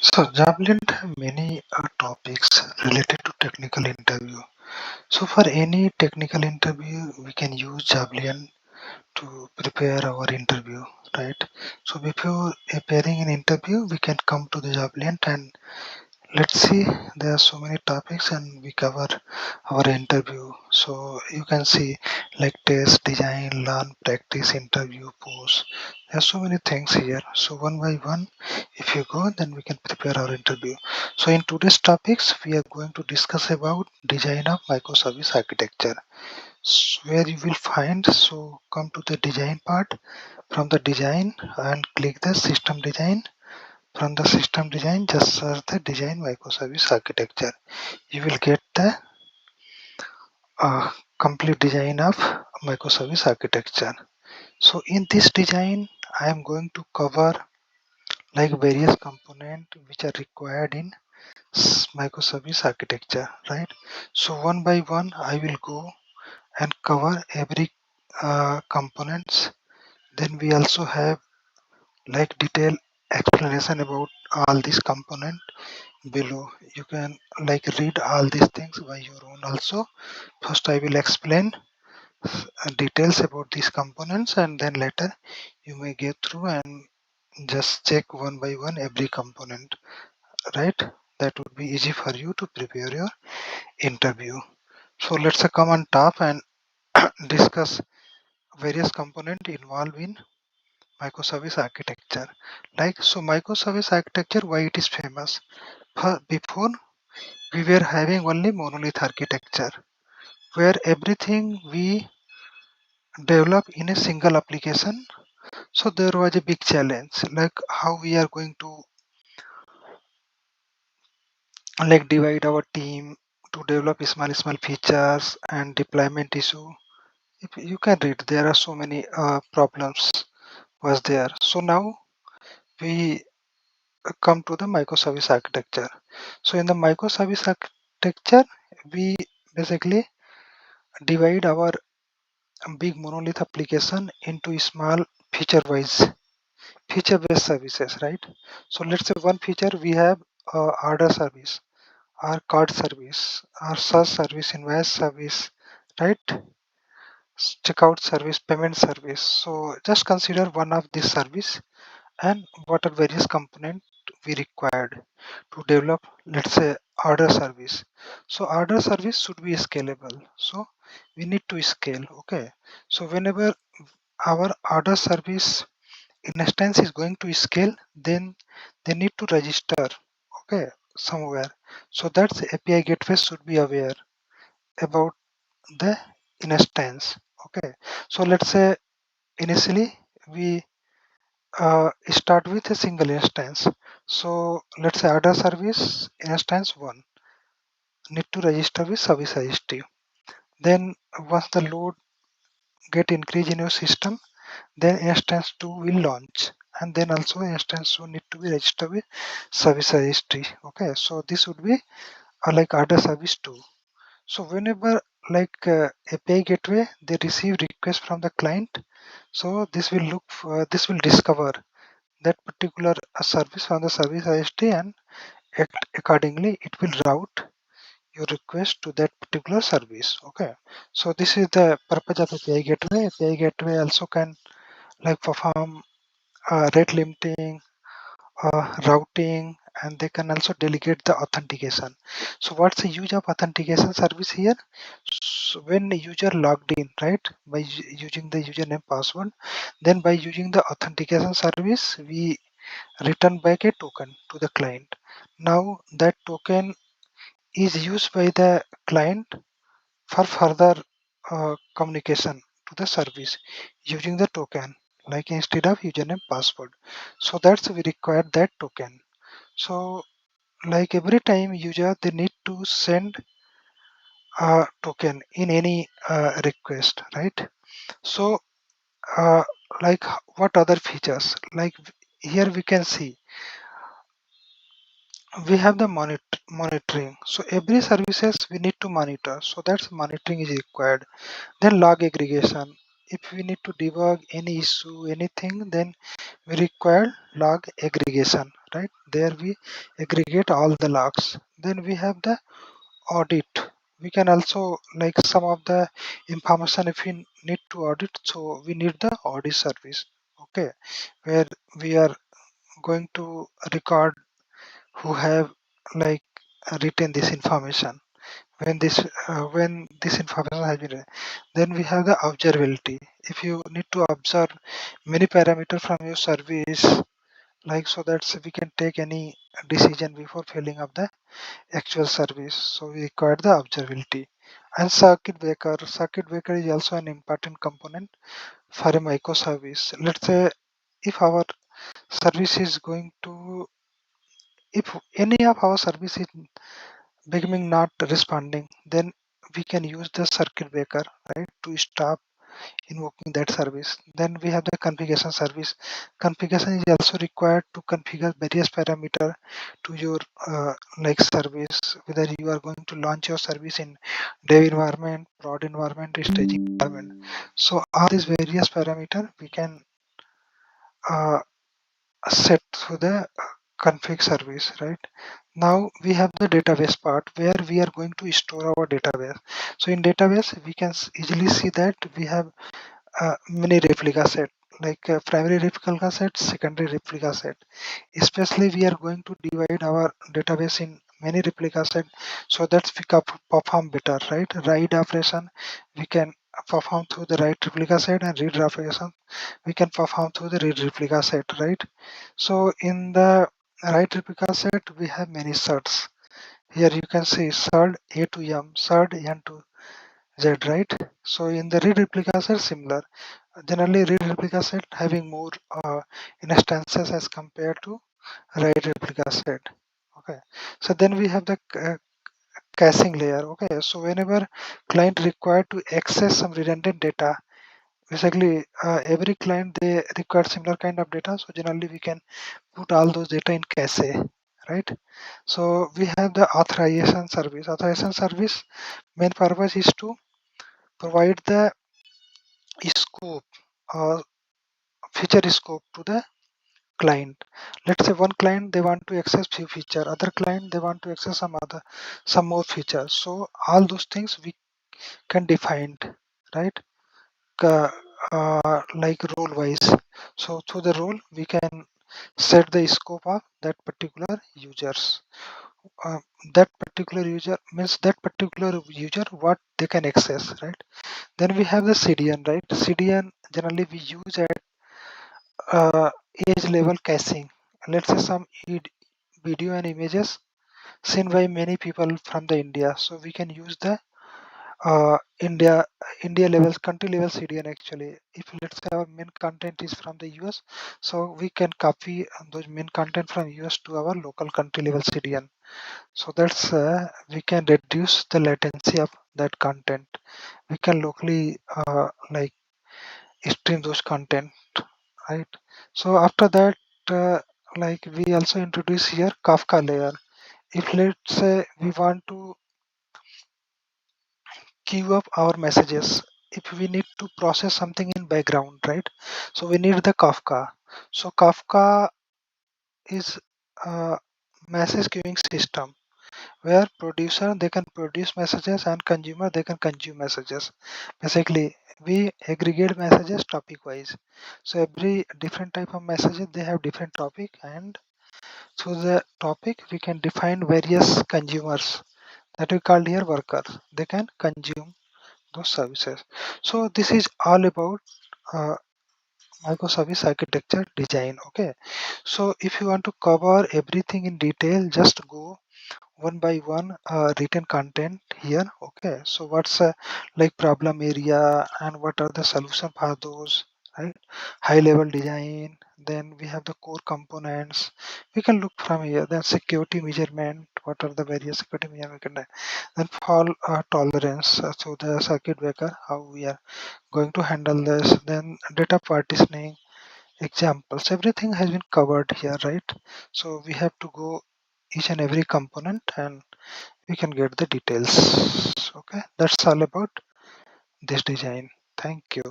So Javelin have many topics related to technical interview. So for any technical interview, we can use Javelin to prepare our interview, right? So before appearing an interview, we can come to the Javelin and let's see, there are so many topics and we cover our interview. So you can see like test, design, learn, practice, interview, post. There are so many things here. So one by one, if you go, then we can prepare our interview. So in today's topics, we are going to discuss about design of microservice architecture. Where you will find, so come to the design part. From the design and click the system design. From the system design, just search the design microservice architecture. You will get the complete design of microservice architecture. So in this design, I am going to cover like various components which are required in microservice architecture, right? So one by one, I will go and cover every components. Then we also have like detailed explanation about all these component below. You can like read all these things by your own also. First I will explain details about these components, and then later you may get through and just check one by one every component, right? That would be easy for you to prepare your interview. So let's come on top and discuss various components involved in microservice architecture. Like, so microservice architecture, why it is famous? Before, we were having only monolith architecture where everything we develop in a single application. So there was a big challenge, like how we are going to like divide our team to develop small features and deployment issue. If you can read, there are so many problems was there. So now we come to the microservice architecture. So in the microservice architecture, we basically divide our big monolith application into small feature based services, right? So let's say one feature we have order service, our card service, our search service, invoice service, right? Checkout service, payment service. So just consider one of these service and what are various components we required to develop, let's say, order service. So order service should be scalable. So we need to scale. Okay. So whenever our order service instance is going to scale, then they need to register, okay, somewhere. So that's API gateway should be aware about the instance. Okay. So let's say initially we start with a single instance. So let's say order service instance 1 need to register with service registry. Then once the load get increase in your system, then instance 2 will launch, and then also instance 2 need to be registered with service registry. Okay, so this would be like order service 2. So whenever like API gateway they receive request from the client, so this will discover that particular service on the service registry, and accordingly it will route your request to that particular service. Okay, so this is the purpose of API gateway. API gateway also can like perform rate limiting, routing, and they can also delegate the authentication. So what's the use of authentication service here? So when the user logged in, right, by using the username password, then by using the authentication service, we return back a token to the client. Now that token is used by the client for further communication to the service using the token, like instead of username password. So that's we require that token. So like every time user they need to send a token in any request, right? So uh, like what other features, like here we can see we have the monitoring. So every services we need to monitor, so that's monitoring is required. Then log aggregation, if we need to debug any issue anything, then we require log aggregation, right? There we aggregate all the logs. Then we have the audit. We can also like some of the information if we need to audit, so we need the audit service, okay, where we are going to record who have like written this information when this information has been then we have the observability. If you need to observe many parameters from your service, like so that we can take any decision before filling up the actual service, so we require the observability. And circuit breaker is also an important component for a microservice. Let's say if our service is going to if any of our service is becoming not responding, then we can use the circuit breaker, right, to stop invoking that service. Then we have the configuration service. Configuration is also required to configure various parameter to your like service, whether you are going to launch your service in dev environment, prod environment, staging environment. So all these various parameter we can uh, set to the config service, right? Now we have the database part where we are going to store our database. So in database we can easily see that we have many replica set, like primary replica set, secondary replica set. Especially we are going to divide our database in many replica set so that we can perform better, right? Write operation we can perform through the write replica set, and read operation we can perform through the read replica set, right? So in the write replica set we have many certs. Here you can see cert A to M, cert N to Z, right? So in the read replica set similar. Generally read replica set having more instances as compared to write replica set. Okay. So then we have the caching layer. Okay. So whenever client required to access some redundant data, basically every client they require similar kind of data. So generally we can put all those data in cache, right? So we have the authorization service. Authorization service main purpose is to provide the scope or feature scope to the client. Let's say one client they want to access few feature, other client they want to access some more features. So all those things we can define, right? Ca- like role wise. So through the role we can set the scope of that particular users. Uh, that particular user means that particular user what they can access, right? Then we have the CDN, right? CDN generally we use at uh, age level caching. Let's say some video and images seen by many people from the India. So we can use the uh, India India levels country level CDN actually. If let's say our main content is from the US, so we can copy those main content from US to our local country level CDN. So that's we can reduce the latency of that content. We can locally like stream those content, right? So after that, uh, like we also introduce here Kafka layer. If let's say we want to queue up our messages, if we need to process something in background, right? So we need the Kafka. So Kafka is a message queuing system where producer they can produce messages and consumer they can consume messages. Basically, we aggregate messages topic wise. So every different type of messages they have different topic, and through the topic we can define various consumers that we call here workers. They can consume those services. So this is all about uh, microservice architecture design. Okay. So if you want to cover everything in detail, just go one by one written content here. Okay, so what's like problem area and what are the solution for those, right? High level design, then we have the core components we can look from here, then security measurement, what are the various security measurement we can do. Then fault tolerance, so the circuit breaker how we are going to handle this, then data partitioning examples, everything has been covered here, right? So we have to go each and every component and we can get the details. Okay, that's all about this design. Thank you.